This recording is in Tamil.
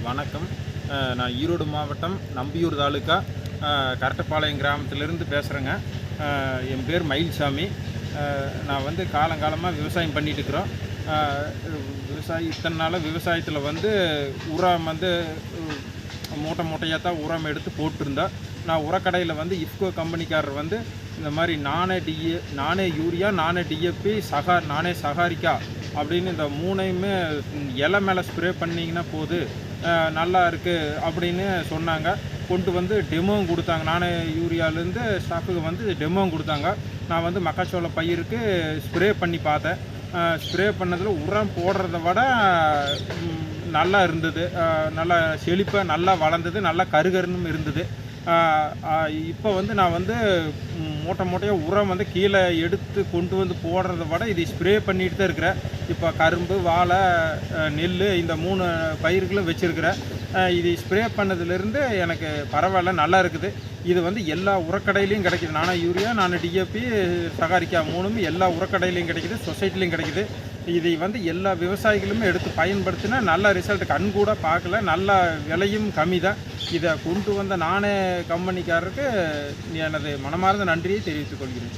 வணக்கம். நான் ஈரோடு மாவட்டம் நம்பியூர் தாலுக்கா கரட்டப்பாளையம் கிராமத்திலேருந்து பேசுகிறேங்க. என் பேர் மயில்சாமி. நான் வந்து காலங்காலமாக விவசாயம் பண்ணிகிட்டுருக்குறோம். இத்தனை நாளாக விவசாயத்தில் வந்து உரம் வந்து மூட்டை மூட்டையாக தான் உரம் எடுத்து போட்டிருந்தேன். நான் உரக்கடையில் வந்து இஃப்கோ கம்பெனிக்காரர் வந்து இந்த மாதிரி நானே யூரியா, நானே டிஏபி, நானே சகாரிக்கா அப்படின்னு இந்த மூணையுமே இலை மேலே ஸ்ப்ரே பண்ணிங்கன்னா போது நல்லா இருக்குது அப்படின்னு சொன்னாங்க. கொண்டு வந்து டெமோவும் கொடுத்தாங்க. நானே யூரியாலேருந்து ஸ்டாஃபுக்கு வந்து டெமோவும் கொடுத்தாங்க. நான் வந்து மக்காச்சோள பயிருக்கு ஸ்ப்ரே பண்ணி பார்த்தேன். ஸ்ப்ரே பண்ணதில் உரம் போடுறத விட நல்லா இருந்தது. நல்லா செழிப்பாக நல்லா வளர்ந்தது, நல்லா கருகருன்னு இருந்தது. இப்போ வந்து நான் வந்து மூட்டையாக உரம் வந்து கீழே எடுத்து கொண்டு வந்து போடுறத விட இதை ஸ்ப்ரே பண்ணிட்டு தான் இருக்கிறேன். இப்போ கரும்பு, வாழை, நெல் இந்த 3 பயிர்களும் வச்சுருக்கிறேன். இது ஸ்ப்ரே பண்ணதுலேருந்து எனக்கு பரவாயில்ல, நல்லா இருக்குது. இது வந்து எல்லா உரக்கடையிலையும் கிடைக்கிது. நானே யூரியா, நானே டிஏபி, சகாரிக்கா 3மே எல்லா உரக்கடையிலையும் கிடைக்கிது, சொசைட்டிலையும் கிடைக்கிது. இதை வந்து எல்லா விவசாயிகளுமே எடுத்து பயன்படுத்தினா நல்ல ரிசல்ட் கண்கூட பார்க்கல. நல்ல விலையும் கம்மி தான். இதை கொண்டு வந்த நானே கம்பெனிக்காரருக்கு எனது மனமார்ந்த நன்றியை தெரிவித்துக் கொள்கிறேன்.